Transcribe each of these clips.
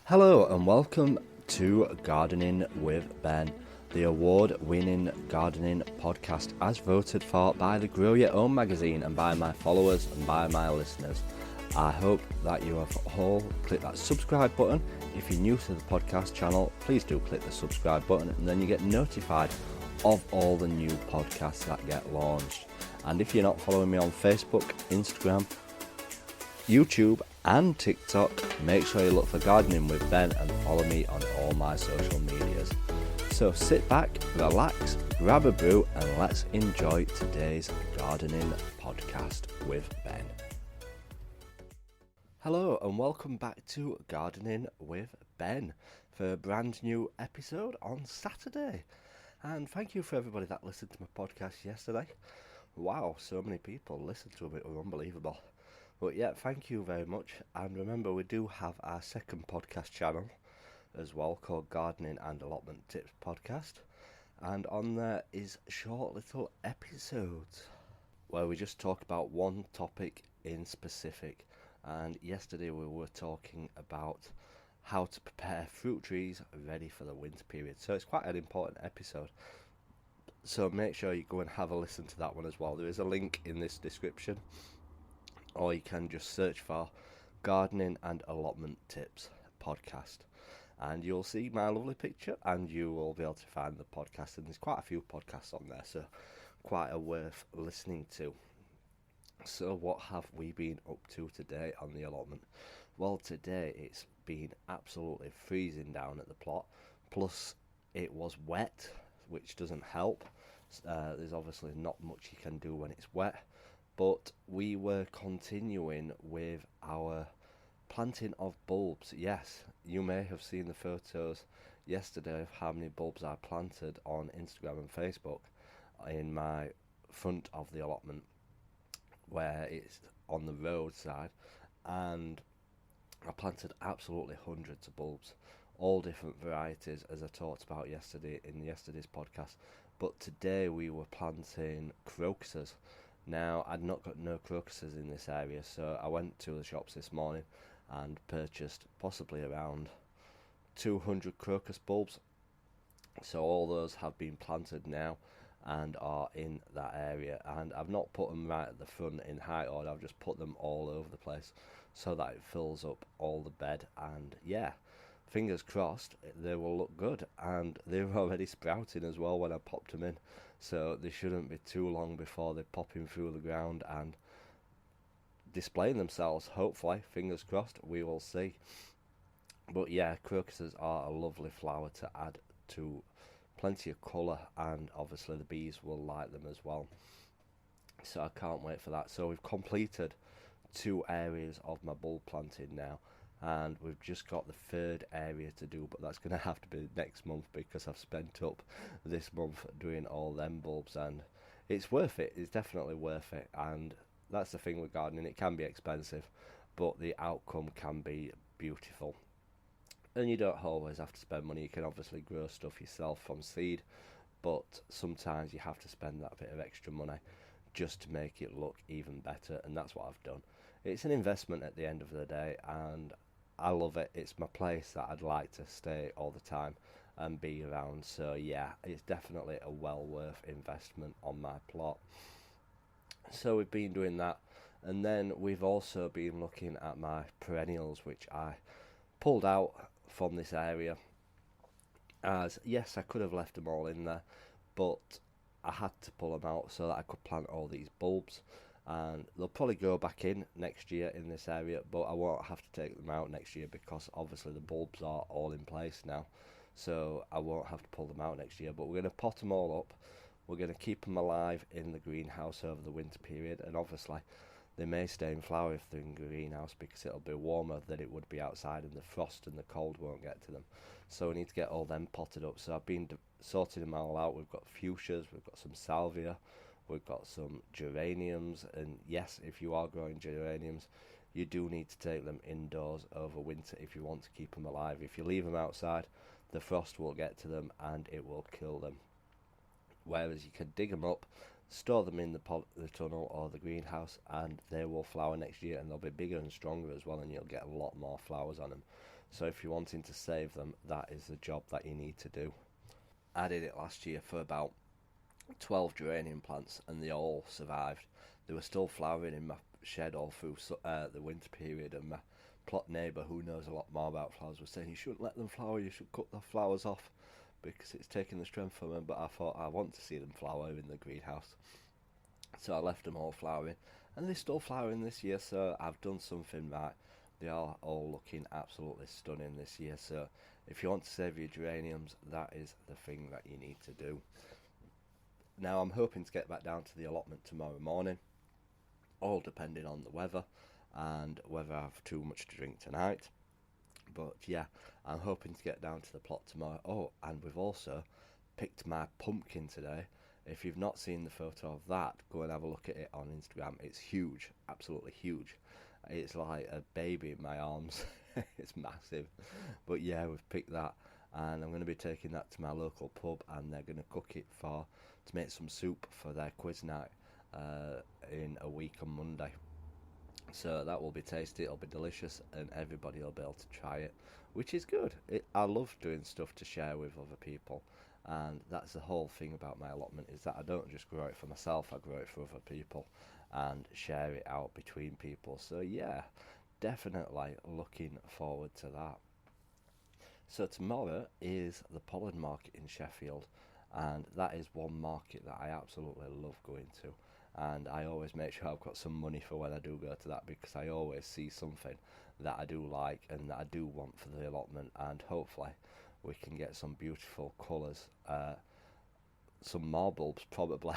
Hello and welcome to Gardening with Ben, the award-winning gardening podcast as voted for by the Grow Your Own magazine and by my followers and by my listeners. I hope that you have all clicked that subscribe button. If you're new to the podcast channel, please do click the subscribe button and then you get notified of all the new podcasts that get launched. And if you're not following me on Facebook, Instagram, YouTube and TikTok, make sure you look for Gardening with Ben and follow me on all my social medias. So sit back, relax, grab a brew and let's enjoy today's gardening podcast with Ben. Hello and welcome back to Gardening with Ben for a brand new episode on Saturday. And thank you for everybody that listened to my podcast yesterday. Wow, so many people listened to it, it was unbelievable. But yeah, thank you very much. And remember, we do have our second podcast channel as well called Gardening and Allotment Tips Podcast. And on there is short little episodes where we just talk about one topic in specific. And yesterday we were talking about how to prepare fruit trees ready for the winter period. So it's quite an important episode. So make sure you go and have a listen to that one as well. There is a link in this description, or you can just search for Gardening and Allotment Tips Podcast and you'll see my lovely picture and you will be able to find the podcast, and there's quite a few podcasts on there, so quite a worth listening to. So what have we been up to today on the allotment? Well, today it's been absolutely freezing down at the plot, plus it was wet, which doesn't help. There's obviously not much you can do when it's wet. But we were continuing with our planting of bulbs. Yes, you may have seen the photos yesterday of how many bulbs I planted on Instagram and Facebook in my front of the allotment, where it's on the roadside, and I planted absolutely hundreds of bulbs, all different varieties, as I talked about yesterday in yesterday's podcast. But today we were planting crocuses. Now, I'd not got no crocuses in this area, so I went to the shops this morning and purchased possibly around 200 crocus bulbs. So all those have been planted now and are in that area. And I've not put them right at the front in high order, I've just put them all over the place so that it fills up all the bed. And yeah, fingers crossed they will look good, and they're already sprouting as well when I popped them in. So they shouldn't be too long before they're popping through the ground and displaying themselves. Hopefully, fingers crossed, we will see. But yeah, crocuses are a lovely flower to add to plenty of colour, and obviously the bees will like them as well. So I can't wait for that. So we've completed 2 areas of my bulb planting now, and we've just got the 3rd area to do, but that's going to have to be next month because I've spent up this month doing all them bulbs, and it's worth it. It's definitely worth it. And that's the thing with gardening, it can be expensive, but the outcome can be beautiful. And you don't always have to spend money. You can obviously grow stuff yourself from seed, but sometimes you have to spend that bit of extra money just to make it look even better, and that's what I've done. It's an investment at the end of the day, and I love it. It's my place that I'd like to stay all the time and be around. So yeah, it's definitely a well worth investment on my plot. So we've been doing that, and then we've also been looking at my perennials, which I pulled out from this area, as yes, I could have left them all in there, but I had to pull them out so that I could plant all these bulbs. And they'll probably go back in next year in this area, but I won't have to take them out next year because obviously the bulbs are all in place now, so I won't have to pull them out next year. But we're going to pot them all up, we're going to keep them alive in the greenhouse over the winter period, and obviously they may stay in flower if they're in the greenhouse because it'll be warmer than it would be outside, and the frost and the cold won't get to them. So we need to get all them potted up. So I've been sorting them all out. We've got fuchsias, we've got some salvia, we've got some geraniums, and yes, if you are growing geraniums, you do need to take them indoors over winter if you want to keep them alive. If you leave them outside, the frost will get to them and it will kill them. Whereas you can dig them up, store them in the tunnel or the greenhouse, and they will flower next year, and they'll be bigger and stronger as well, and you'll get a lot more flowers on them. So if you're wanting to save them, that is the job that you need to do. I did it last year for about 12 geranium plants, and they all survived. They were still flowering in my shed all through the winter period, and my plot neighbour, who knows a lot more about flowers, was saying you shouldn't let them flower, you should cut the flowers off because it's taking the strength from them. But I thought I want to see them flower in the greenhouse, so I left them all flowering, and they're still flowering this year, so I've done something right. They are all looking absolutely stunning this year, so if you want to save your geraniums, that is the thing that you need to do. Now I'm hoping to get back down to the allotment tomorrow morning, all depending on the weather and whether I have too much to drink tonight. But yeah, I'm hoping to get down to the plot tomorrow. Oh, and we've also picked my pumpkin today. If you've not seen the photo of that, go and have a look at it on Instagram. It's huge, absolutely huge. It's like a baby in my arms. It's massive. But yeah, we've picked that, and I'm going to be taking that to my local pub, and they're going to cook it to make some soup for their quiz night in a week on Monday. So that will be tasty, it'll be delicious, and everybody will be able to try it, which is good. I love doing stuff to share with other people, and that's the whole thing about my allotment, is that I don't just grow it for myself, I grow it for other people and share it out between people. So yeah, definitely looking forward to that. So tomorrow is the pollen market in Sheffield, and that is one market that I absolutely love going to. And I always make sure I've got some money for when I do go to that, because I always see something that I do like and that I do want for the allotment, and hopefully we can get some beautiful colours, some more bulbs probably.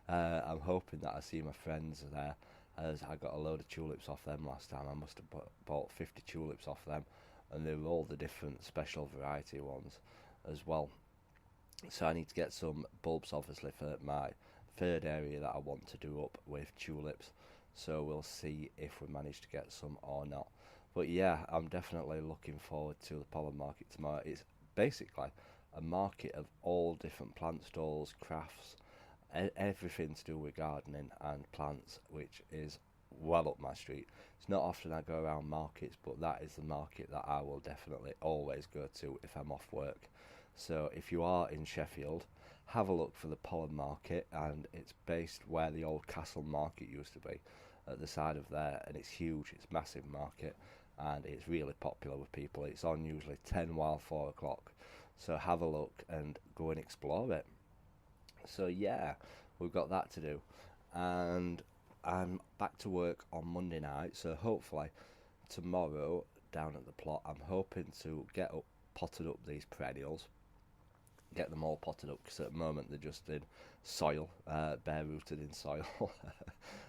I'm hoping that I see my friends there, as I got a load of tulips off them last time. I must have bought 50 tulips off them, and they were all the different special variety ones as well. So I need to get some bulbs obviously for my third area that I want to do up with tulips, so we'll see if we manage to get some or not. But yeah, I'm definitely looking forward to the pollen market tomorrow. It's basically a market of all different plant stalls, crafts, everything to do with gardening and plants, which is well up my street. It's not often I go around markets, but that is the market that I will definitely always go to if I'm off work. So if you are in Sheffield, have a look for the pollen market, and it's based where the old castle market used to be, at the side of there, and it's huge, it's a massive market, and it's really popular with people. It's on usually 10 while 4 o'clock, so have a look and go and explore it. So yeah, we've got that to do, and I'm back to work on Monday night, so hopefully tomorrow down at the plot I'm hoping to potted up these perennials, get them all potted up, because at the moment they're just in soil, bare rooted in soil.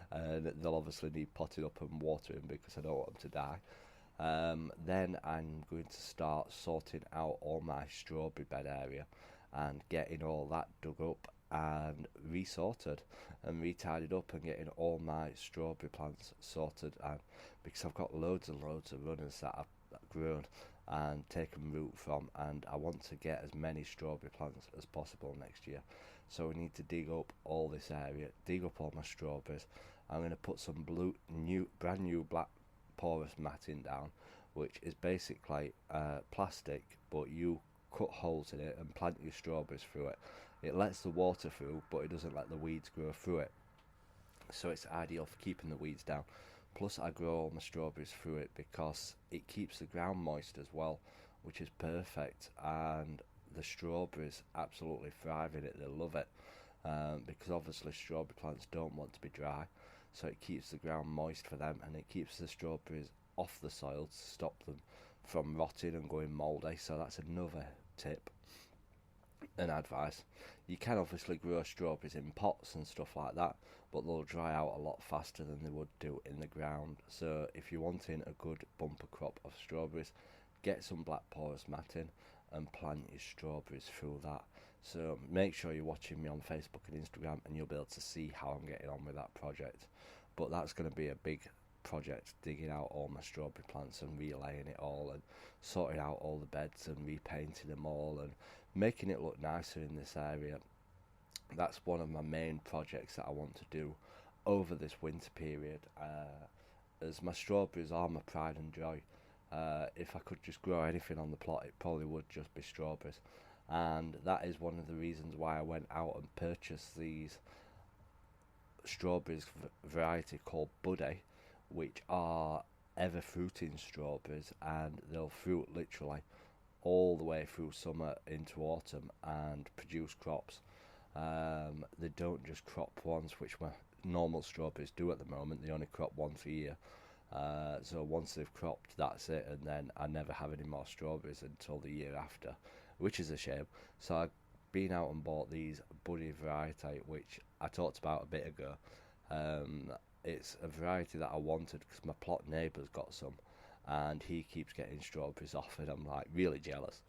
And they'll obviously need potted up and watering because I don't want them to die. Then I'm going to start sorting out all my strawberry bed area and getting all that dug up and resorted and retidied up, and getting all my strawberry plants sorted, and because I've got loads and loads of runners that I've grown and taken root from, and I want to get as many strawberry plants as possible next year. So we need to dig up all this area, dig up all my strawberries. I'm going to put some brand new black porous matting down, which is basically plastic, but you cut holes in it and plant your strawberries through it. It lets the water through, but it doesn't let the weeds grow through it, so it's ideal for keeping the weeds down. Plus I grow all my strawberries through it because it keeps the ground moist as well, which is perfect, and the strawberries absolutely thrive in it. They love it, because obviously strawberry plants don't want to be dry, so it keeps the ground moist for them, and it keeps the strawberries off the soil to stop them from rotting and going mouldy. So that's another tip and advice. You can obviously grow strawberries in pots and stuff like that, but they'll dry out a lot faster than they would do in the ground. So if you're wanting a good bumper crop of strawberries, get some black porous matting and plant your strawberries through that. So make sure you're watching me on Facebook and Instagram, and you'll be able to see how I'm getting on with that project. But that's going to be a big project, digging out all my strawberry plants and relaying it all, and sorting out all the beds and repainting them all and making it look nicer in this area. That's one of my main projects that I want to do over this winter period, as my strawberries are my pride and joy. If I could just grow anything on the plot, it probably would just be strawberries. And that is one of the reasons why I went out and purchased these strawberries variety called Buddy, which are ever fruiting strawberries, and they'll fruit literally all the way through summer into autumn and produce crops. They don't just crop once, which my normal strawberries do at the moment. They only crop once a year. So once they've cropped, that's it, and then I never have any more strawberries until the year after, which is a shame. So I've been out and bought these Buddy variety, which I talked about a bit ago. It's a variety that I wanted because my plot neighbour's got some, and he keeps getting strawberries off, and I'm like really jealous.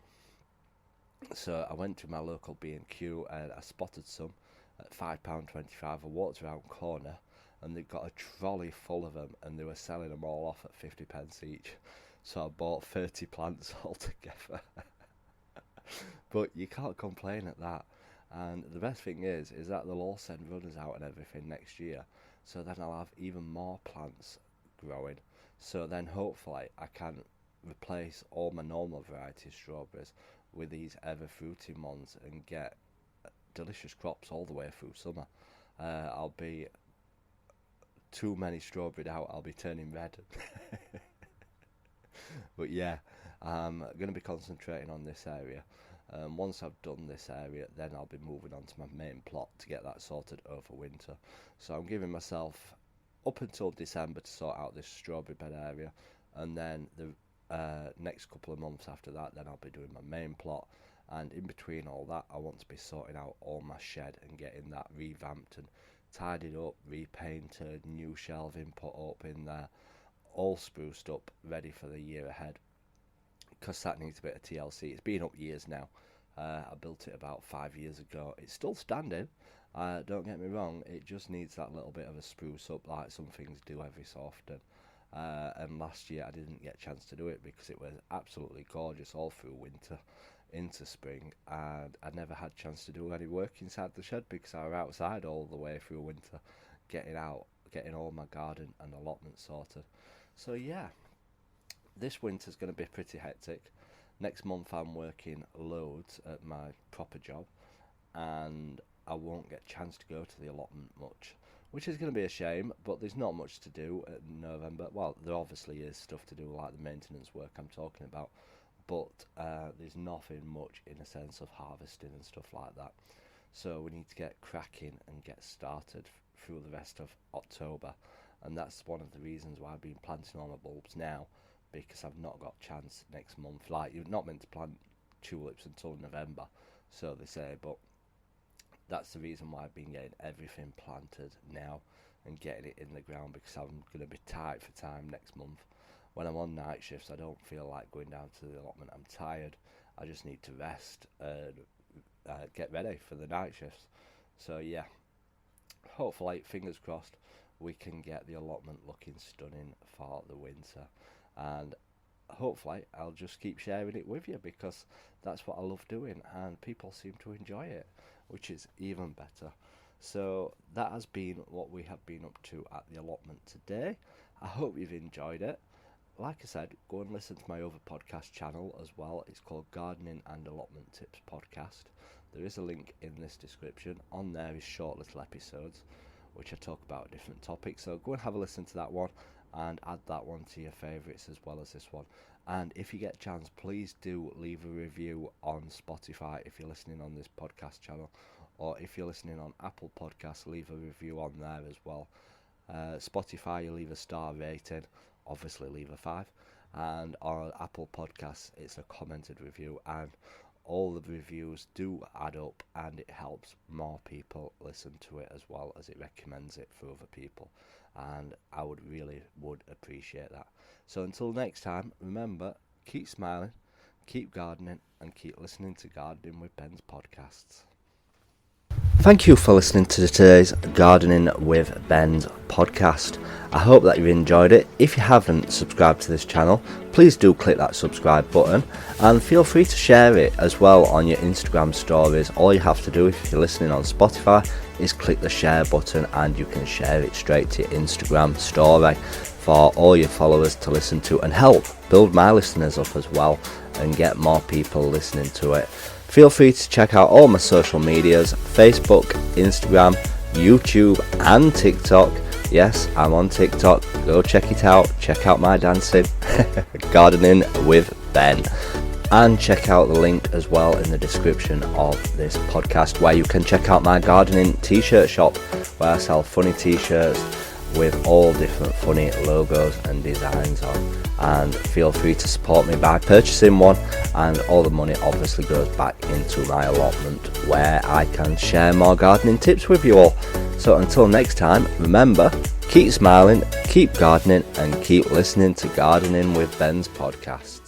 So I went to my local B&Q and I spotted some at £5.25. I walked around the corner and they got a trolley full of them, and they were selling them all off at 50p each. So I bought 30 plants altogether. But you can't complain at that. And the best thing is that they'll all send runners out and everything next year. So then I'll have even more plants growing. So then hopefully I can replace all my normal variety strawberries with these ever fruiting ones and get delicious crops all the way through summer. I'll be too many strawberried out, I'll be turning red. But yeah, I'm going to be concentrating on this area. Once I've done this area, then I'll be moving on to my main plot to get that sorted over winter. So I'm giving myself up until December to sort out this strawberry bed area, and then the next couple of months after that, then I'll be doing my main plot. And in between all that, I want to be sorting out all my shed and getting that revamped and tidied up, repainted, new shelving put up in there, all spruced up, ready for the year ahead. Because that needs a bit of TLC. It's been up years now. I built it about 5 years ago. It's still standing. Don't get me wrong. It just needs that little bit of a spruce up, like some things do every so often. And last year I didn't get a chance to do it because it was absolutely gorgeous all through winter into spring, and I never had a chance to do any work inside the shed because I was outside all the way through winter, getting all my garden and allotment sorted. So yeah, this winter's going to be pretty hectic. Next month I'm working loads at my proper job, and I won't get a chance to go to the allotment much, which is going to be a shame, but there's not much to do in November. Well, there obviously is stuff to do, like the maintenance work I'm talking about, but there's nothing much in a sense of harvesting and stuff like that. So we need to get cracking and get started through the rest of October, and that's one of the reasons why I've been planting all my bulbs now, because I've not got a chance next month. Like, you're not meant to plant tulips until November, so they say, but that's the reason why I've been getting everything planted now and getting it in the ground, because I'm going to be tight for time next month. When I'm on night shifts, I don't feel like going down to the allotment. I'm tired. I just need to rest and get ready for the night shifts. So yeah, hopefully, fingers crossed, we can get the allotment looking stunning for the winter. And hopefully I'll just keep sharing it with you, because that's what I love doing, and people seem to enjoy it, which is even better. So that has been what we have been up to at the allotment today. I hope you've enjoyed it. Like I said, go and listen to my other podcast channel as well. It's called Gardening and Allotment Tips Podcast. There is a link in this description. On there is short little episodes which I talk about different topics. So go and have a listen to that one and add that one to your favourites as well as this one. And if you get a chance, please do leave a review on Spotify if you're listening on this podcast channel, or if you're listening on Apple Podcasts, leave a review on there as well. Spotify, you leave a star rating, obviously leave a 5, and on Apple Podcasts it's a commented review, and all the reviews do add up, and it helps more people listen to it, as well as it recommends it for other people, and I would appreciate that. So until next time, remember, keep smiling, keep gardening, and keep listening to Gardening with Ben's podcasts. Thank you for listening to today's Gardening with Ben's podcast. I hope that you've enjoyed it. If you haven't subscribed to this channel, please do click that subscribe button and feel free to share it as well on your Instagram stories. All you have to do if you're listening on Spotify is click the share button and you can share it straight to your Instagram story for all your followers to listen to and help build my listeners up as well and get more people listening to it. Feel free to check out all my social medias: Facebook, Instagram, YouTube and TikTok. Yes, I'm on TikTok. Go check it out. Check out my dancing. Gardening with Ben. And check out the link as well in the description of this podcast where you can check out my gardening t-shirt shop where I sell funny t-shirts with all different funny logos and designs on. And feel free to support me by purchasing one, and all the money obviously goes back into my allotment where I can share more gardening tips with you all. So until next time, remember, keep smiling, keep gardening and keep listening to Gardening with Ben's podcasts.